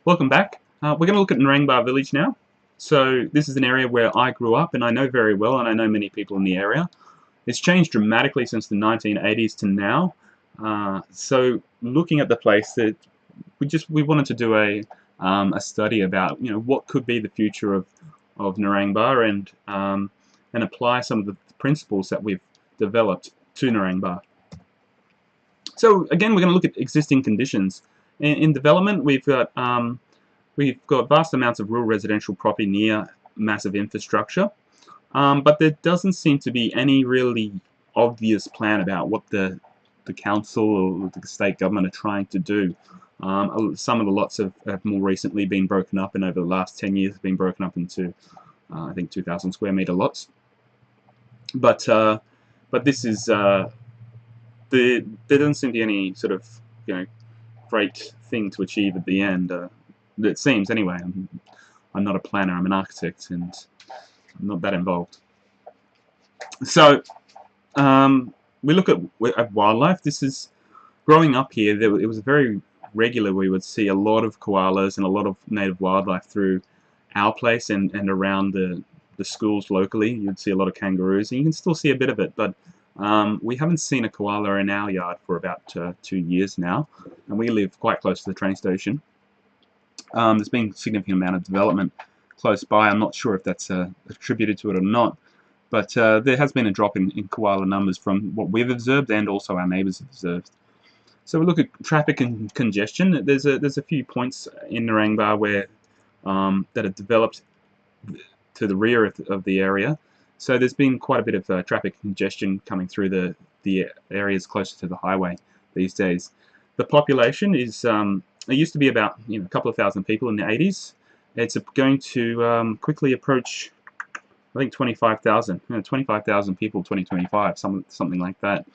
Welcome back. We're going to look at Narangba Village now. So this is an area where I grew up and I know very well, and I know many people in the area. It's changed dramatically since the 1980s to now. So looking at the place, that we wanted to do a study about what could be the future of Narangba and apply some of the principles that we've developed to Narangba. So again, we're going to look at existing conditions. In development, we've got vast amounts of rural residential property near massive infrastructure, but there doesn't seem to be any really obvious plan about what the council or the state government are trying to do. Some of the lots have more recently been broken up, and over the last 10 years have been broken up into I think 2,000 square meter lots. But this is there doesn't seem to be any sort of great thing to achieve at the end. It seems anyway. I'm not a planner. I'm an architect, and I'm not that involved. So we look at wildlife. This is growing up here. It was very regular. We would see a lot of koalas and a lot of native wildlife through our place and around the schools locally. You'd see a lot of kangaroos, and you can still see a bit of it, but we haven't seen a koala in our yard for about 2 years now, and we live quite close to the train station. There's been a significant amount of development close by. I'm not sure if that's attributed to it or not, but there has been a drop in koala numbers from what we've observed and also our neighbours have observed. So we look at traffic and congestion. There's a few points in Narangba where that have developed to the rear of the area. So there's been quite a bit of traffic congestion coming through the areas closer to the highway these days. The population is it used to be about a couple of thousand people in the 80s. It's going to quickly approach, I think, 25,000. 25,000 people 2025, something like that.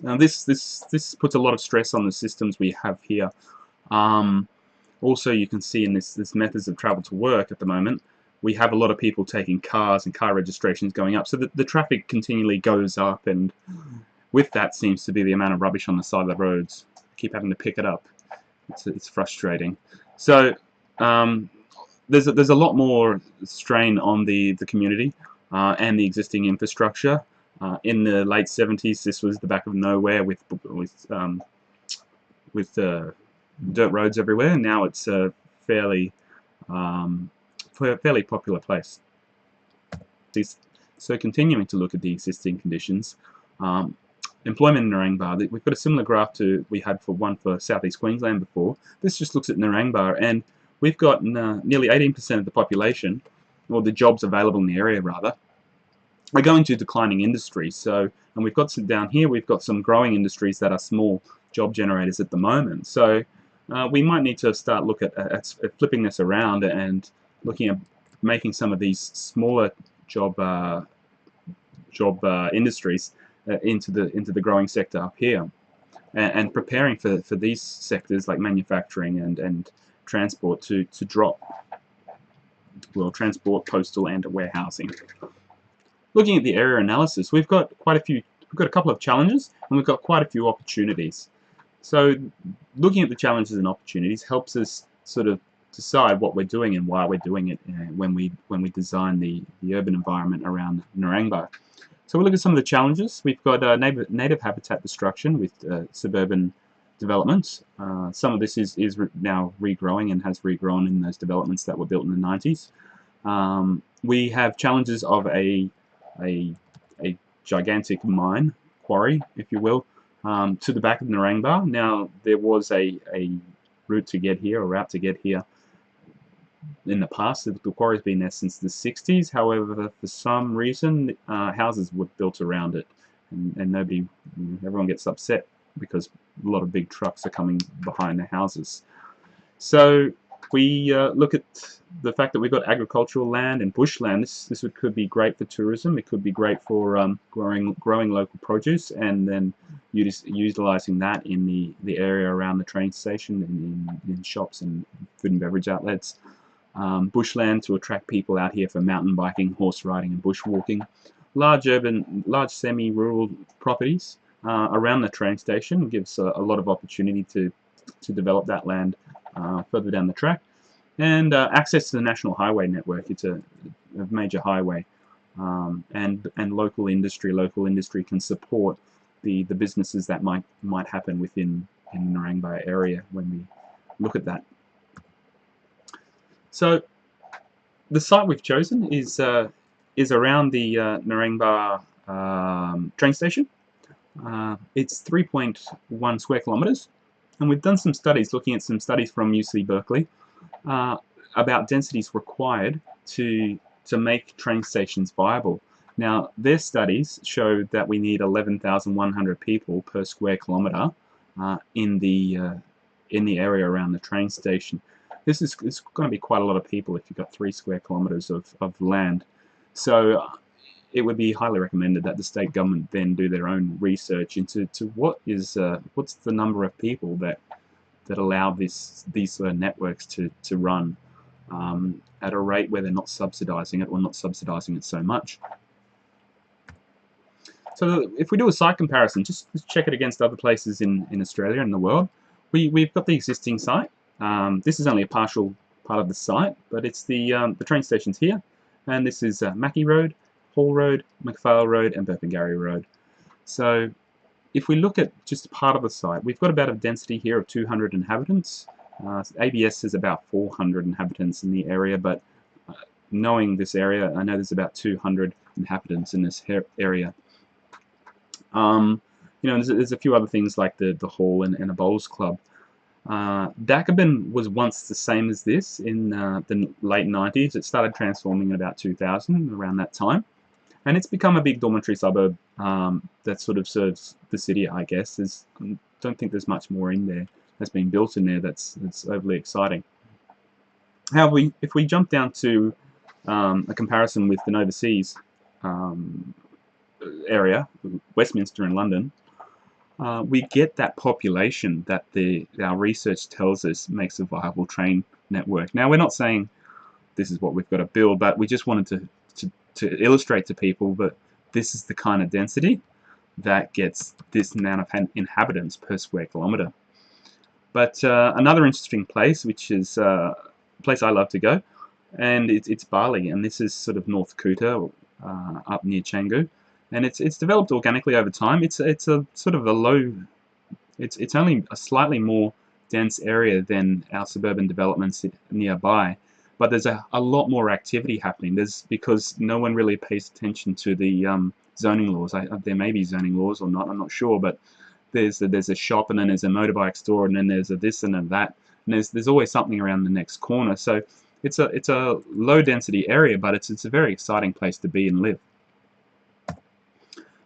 This puts a lot of stress on the systems we have here. Also, you can see in this methods of travel to work at the moment, we have a lot of people taking cars and car registrations going up, so the traffic continually goes up, and with that seems to be the amount of rubbish on the side of the roads. I keep having to pick it up. It's frustrating. So there's a lot more strain on the community and the existing infrastructure. In the late 70s, this was the back of nowhere with dirt roads everywhere. Now it's a fairly popular place. So continuing to look at the existing conditions, employment in Narangba, we've got a similar graph to we had for South East Queensland before. This just looks at Narangba, and we've got nearly 18% of the population, or the jobs available in the area rather, are going to declining industries. So, and we've got some down here, we've got some growing industries that are small job generators at the moment. So we might need to start look at flipping this around and looking at making some of these smaller job industries into the growing sector up here, and preparing for these sectors like manufacturing and transport to drop. Well, transport, postal, and warehousing. Looking at the area analysis, we've got a couple of challenges, and we've got quite a few opportunities. So looking at the challenges and opportunities helps us sort of decide what we're doing and why we're doing it when we design the urban environment around Narangba. So we look at some of the challenges. We've got native habitat destruction with suburban developments. Some of this is now regrowing and has regrown in those developments that were built in the 90s. We have challenges of a gigantic mine quarry, if you will, to the back of Narangba. Now there was a route to get here in the past. The quarry's been there since the 60s. However, for some reason, houses were built around it, and everyone gets upset because a lot of big trucks are coming behind the houses. So we look at the fact that we've got agricultural land and bushland. This could be great for tourism. It could be great for growing local produce, and then utilizing that in the area around the train station and in shops and food and beverage outlets. Bushland to attract people out here for mountain biking, horse riding, and bushwalking. Large semi-rural properties around the train station gives a lot of opportunity to develop that land further down the track. And access to the national highway network. It's a major highway, and local industry. Local industry can support the businesses that might happen within in the Narangba area when we look at that. So the site we've chosen is around the Narangba train station. It's 3.1 square kilometres, and we've done some studies, looking at some studies from UC Berkeley about densities required to make train stations viable. Now, their studies showed that we need 11,100 people per square kilometre in the area around the train station. This is going to be quite a lot of people if you've got 3 square kilometres of land. So it would be highly recommended that the state government then do their own research into what's the number of people that allow these networks to run at a rate where they're not subsidising it, or not subsidising it so much. So if we do a site comparison, just check it against other places in Australia and the world. We've got the existing site. This is only a partial part of the site, but it's the train stations here, and this is Mackie Road, Hall Road, McPhail Road, and Burpengary Road. So if we look at just part of the site, we've got about a density here of 200 inhabitants. ABS is about 400 inhabitants in the area, but knowing this area, I know there's about 200 inhabitants in this area. You know, there's a few other things like the hall and a bowls club. Dakabin was once the same as this in the late 90s. It started transforming in about 2000, around that time. And it's become a big dormitory suburb that sort of serves the city, I guess. I don't think there's much more in there that's been built in there that's overly exciting. However, if we jump down to a comparison with an overseas area, Westminster and London, we get that population that our research tells us makes a viable train network. Now, we're not saying this is what we've got to build, but we just wanted to illustrate to people that this is the kind of density that gets this amount of inhabitants per square kilometre. But another interesting place, which is a place I love to go, and it's Bali, and this is sort of North Kuta, up near Canggu, and it's developed organically over time. It's a sort of a low, it's only a slightly more dense area than our suburban developments nearby, but there's a lot more activity happening. Because no one really pays attention to the zoning laws. There may be zoning laws or not, I'm not sure, but there's a shop, and then there's a motorbike store, and then there's a this and a that, and there's always something around the next corner. So it's a low density area, but it's a very exciting place to be and live.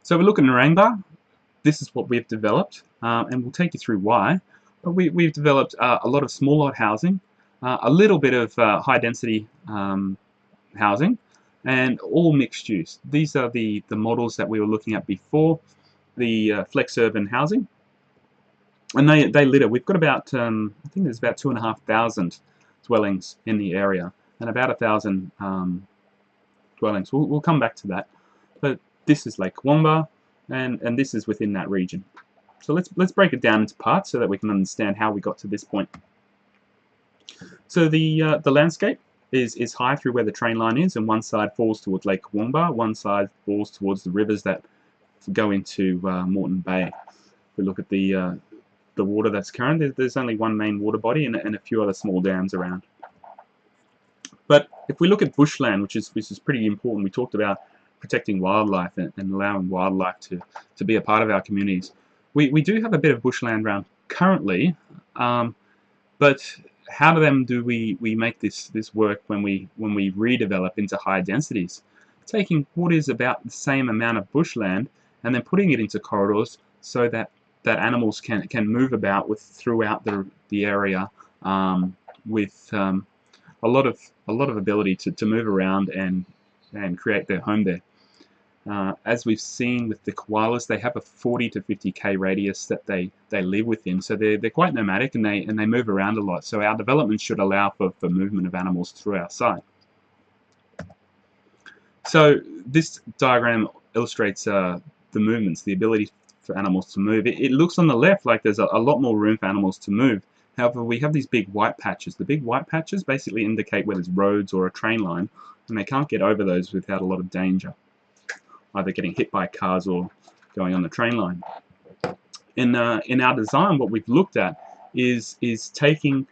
So we look at Narangba. This is what we've developed, and we'll take you through why. But we've developed a lot of small lot housing, a little bit of high density housing, and all mixed use. These are the models that we were looking at before, the Flexurban housing, and they litter. We've got about I think there's about 2,500 dwellings in the area, and about 1,000 dwellings. We'll come back to that. But this is Lake Womba, and this is within that region. So let's break it down into parts so that we can understand how we got to this point. So the landscape is high through where the train line is, and one side falls towards Lake Womba, one side falls towards the rivers that go into Moreton Bay. If we look at the water that's current, there's only one main water body and a few other small dams around. But if we look at bushland, which is pretty important, we talked about protecting wildlife and allowing wildlife to be a part of our communities. We do have a bit of bushland around currently, but how do we make this work when we redevelop into higher densities? Taking what is about the same amount of bushland and then putting it into corridors so that animals can move about throughout the area with a lot of ability to move around and create their home there. As we've seen with the koalas, they have a 40 to 50k radius that they live within, so they're quite nomadic and they move around a lot. So our development should allow for movement of animals through our site. So this diagram illustrates the movements, the ability for animals to move. It looks on the left like there's a lot more room for animals to move, However, we have these big white patches. The big white patches basically indicate where there's roads or a train line, and they can't get over those without a lot of danger, either getting hit by cars or going on the train line. In our design, what we've looked at is taking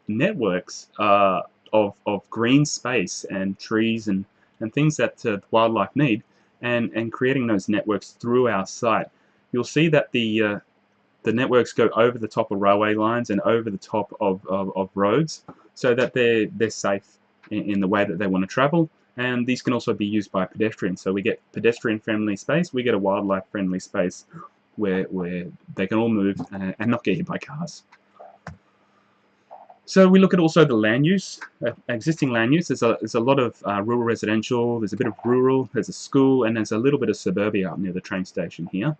networks of green space and trees and things that wildlife need, and creating those networks through our site. You'll see that the networks go over the top of railway lines and over the top of roads, so that they're safe in the way that they want to travel. And these can also be used by pedestrians. So we get pedestrian-friendly space, we get a wildlife-friendly space where they can all move and not get hit by cars. So we look at also the land use, existing land use. There's a lot of rural residential, there's a bit of rural, there's a school, and there's a little bit of suburbia up near the train station here.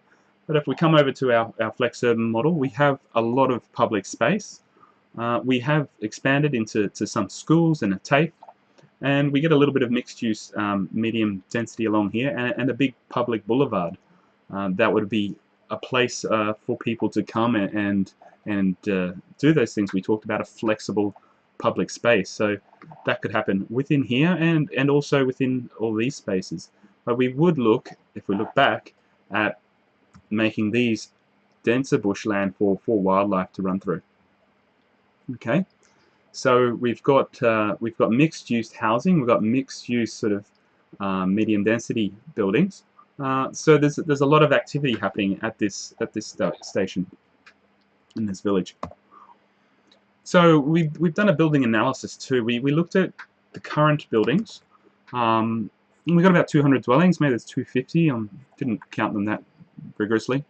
But if we come over to our Flexurban model, we have a lot of public space. We have expanded into some schools and a TAFE, and we get a little bit of mixed use, medium density along here, and a big public boulevard. That would be a place for people to come and do those things we talked about, a flexible public space. So that could happen within here and also within all these spaces. But we would look, if we look back, at making these denser bushland for wildlife to run through. Okay, so we've got mixed use housing, we've got mixed use sort of medium density buildings. So there's a lot of activity happening at this station in this village. So we've done a building analysis too. We looked at the current buildings. We got about 200 dwellings. Maybe there's 250. Didn't count them that rigorously.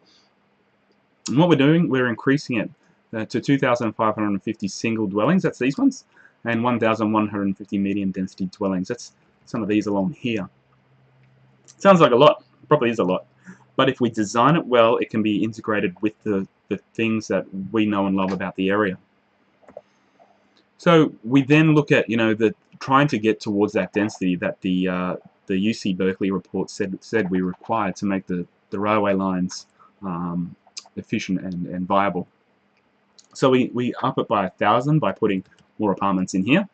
And what we're doing, we're increasing it to 2,550 single dwellings. That's these ones, and 1,150 medium density dwellings. That's some of these along here. Sounds like a lot. Probably is a lot. But if we design it well, it can be integrated with the things that we know and love about the area. So we then look at, trying to get towards that density that the UC Berkeley report said we required to make the railway lines efficient and viable. So we up it by 1,000 by putting more apartments in here,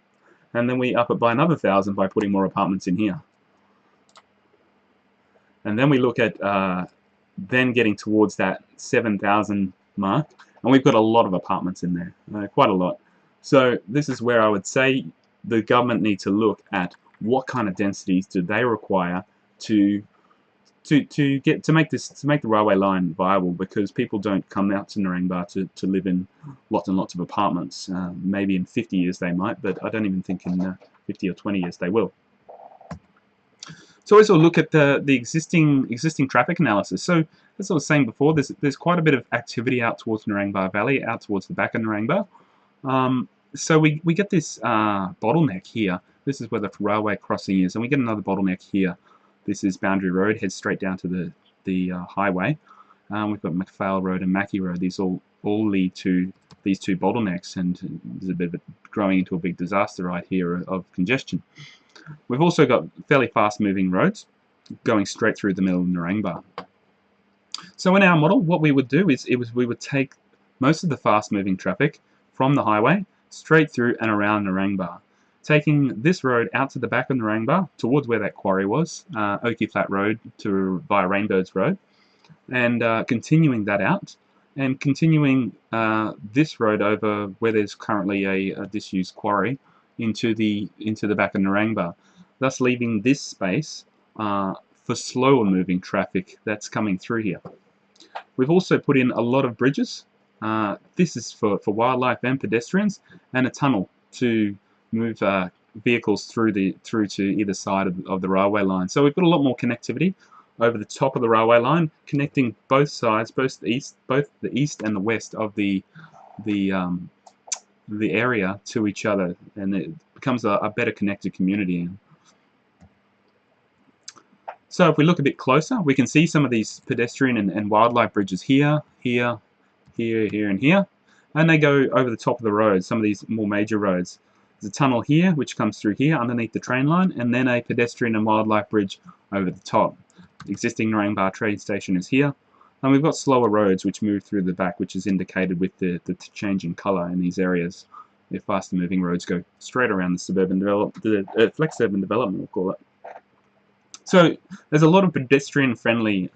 and then we up it by another 1,000 by putting more apartments in here. And then we look at then getting towards that 7,000 mark, and we've got a lot of apartments in there, quite a lot. So this is where I would say the government need to look at what kind of densities do they require to make the railway line viable, because people don't come out to Narangba to live in lots and lots of apartments. Maybe in 50 years they might, but I don't even think in 50 or 20 years they will. So also look at the existing traffic analysis. So as I was saying before, there's quite a bit of activity out towards Narangba Valley, out towards the back of Narangba. So we get this bottleneck here. This is where the railway crossing is, and we get another bottleneck here. This is Boundary Road, heads straight down to the highway. We've got McPhail Road and Mackie Road. These all lead to these two bottlenecks, and there's a bit of it growing into a big disaster right here of congestion. We've also got fairly fast-moving roads going straight through the middle of Narangba. So in our model, what we would do is we would take most of the fast-moving traffic from the highway straight through and around Narangba, taking this road out to the back of Narangba towards where that quarry was, Oaky Flat Road via Rainbirds Road, and continuing that out, and continuing this road over where there's currently a disused quarry into the back of Narangba, thus leaving this space for slower moving traffic that's coming through here. We've also put in a lot of bridges. This is for wildlife and pedestrians, and a tunnel to move vehicles through to either side of the railway line. So we've got a lot more connectivity over the top of the railway line, connecting both sides, both the east and the west of the area to each other, and it becomes a better connected community. So if we look a bit closer, we can see some of these pedestrian and wildlife bridges here, here, and here, and they go over the top of the road, some of these more major roads. There's a tunnel here which comes through here underneath the train line, and then a pedestrian and wildlife bridge over the top. The existing Narangba train station is here, And we've got slower roads which move through the back, which is indicated with the change in colour in these areas. The faster moving roads go straight around the Flexurban development, we'll call it. So there's a lot of pedestrian-friendly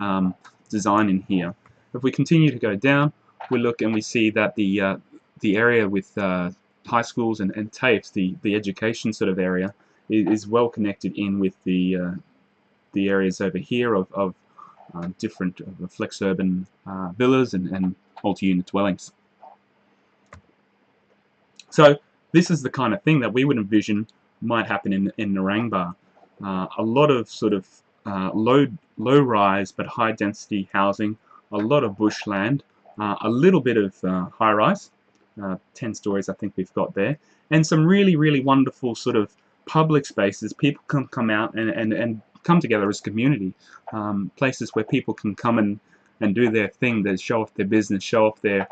design in here. If we continue to go down, we look and we see that the area with high schools and TAFEs, the education sort of area, is well connected in with the areas over here of different Flexurban villas and multi-unit dwellings. So this is the kind of thing that we would envision might happen in Narangba. A lot of sort of low-rise but high-density housing, a lot of bushland, a little bit of high-rise, 10 stories I think we've got there, and some really, really wonderful sort of public spaces. People can come out and come together as a community, places where people can come and do their thing, they show off their business, show off their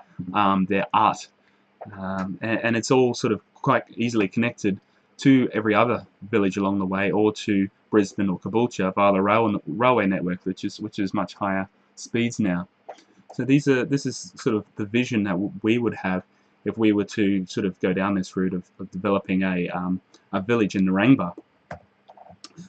art, and it's all sort of quite easily connected to every other village along the way, or to Brisbane or Caboolture via the railway network, which is much higher speeds now. So this is sort of the vision that we would have if we were to sort of go down this route of developing a village in Narangba.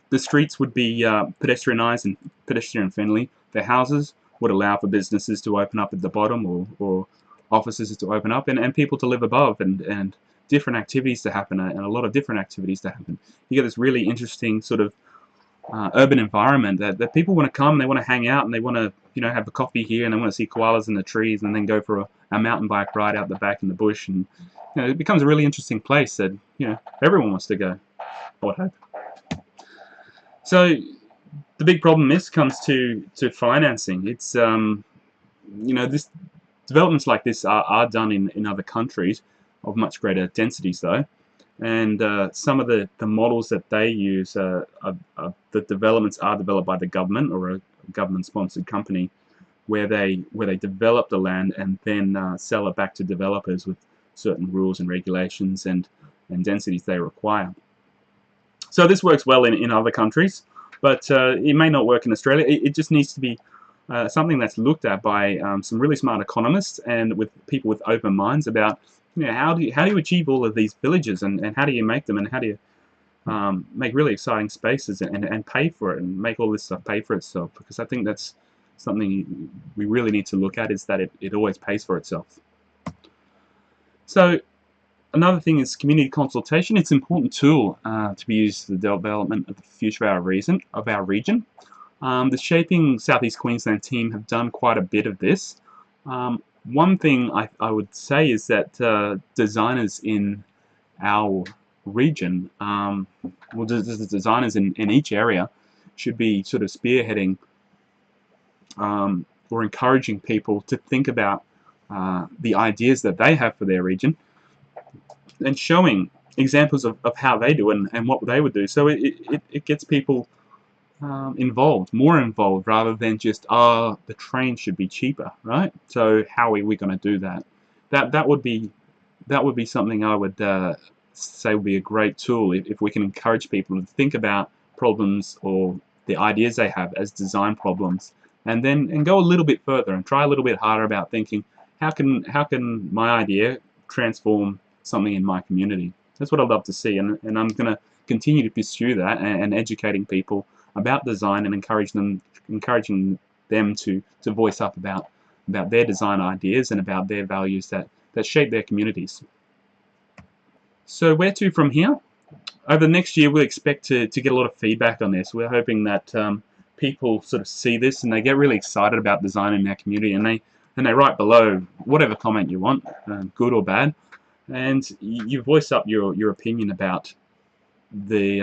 The streets would be pedestrianised and pedestrian-friendly. The houses would allow for businesses to open up at the bottom, or offices to open up, and people to live above, and different activities to happen, and a lot of different activities to happen. You get this really interesting sort of urban environment that people want to come, they want to hang out, and they want to have a coffee here, and they want to see koalas in the trees, and then go for a mountain bike ride out the back in the bush, and it becomes a really interesting place that everyone wants to go, I would hope. So the big problem comes to financing. It's this developments like this are done in other countries of much greater densities though, and some of the models that they use the developments are developed by the government or a government-sponsored company, where they develop the land and then sell it back to developers with certain rules and regulations and densities they require. So this works well in other countries, but it may not work in Australia. It just needs to be something that's looked at by some really smart economists and with people with open minds about how do you achieve all of these villages, and how do you make them, and how do you make really exciting spaces and pay for it, and make all this stuff pay for itself. Because I think that's something we really need to look at, is that it always pays for itself. So another thing is community consultation. It's an important tool to be used for the development of the future of our region. The Shaping South East Queensland team have done quite a bit of this. One thing I would say is that designers in our region, well, the designers in each area, should be sort of spearheading or encouraging people to think about the ideas that they have for their region, and showing examples of how they do it and what they would do. So it gets people more involved, rather than just, the train should be cheaper, right? So how are we going to do that? That would be something I would say would be a great tool if we can encourage people to think about problems or the ideas they have as design problems, and go a little bit further and try a little bit harder about thinking, how can my idea transform something in my community? That's what I'd love to see, and I'm going to continue to pursue that, and educating people about design, and encouraging them to voice up about their design ideas and about their values that shape their communities. So where to from here? Over the next year, we'll expect to get a lot of feedback on this. We're hoping that people sort of see this and they get really excited about design in their community, and they write below whatever comment you want, good or bad, and you voice up your opinion about the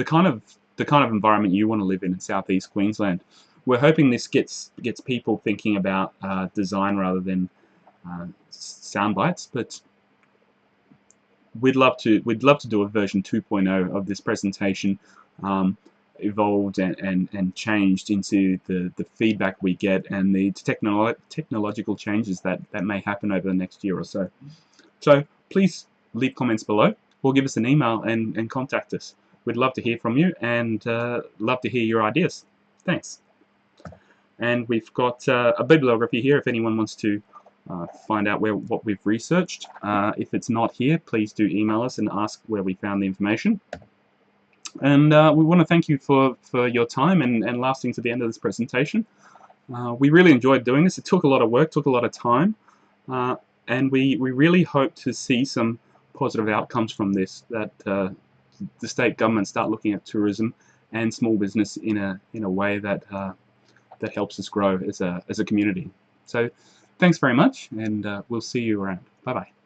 kind of environment you want to live in South East Queensland. We're hoping this gets people thinking about design rather than sound bites, but we'd love to do a version 2.0 of this presentation, evolved and changed into the feedback we get and the technological changes that may happen over the next year or so. So please leave comments below, or give us an email and contact us. We'd love to hear from you, and love to hear your ideas. Thanks. And we've got a bibliography here if anyone wants to find out what we've researched. If it's not here, please do email us and ask where we found the information. And we want to thank you for your time and lasting to the end of this presentation. We really enjoyed doing this. It took a lot of work, took a lot of time, and we really hope to see some positive outcomes from this, that the state government start looking at tourism and small business in a way that that helps us grow as a community. So thanks very much, and we'll see you around. Bye-bye.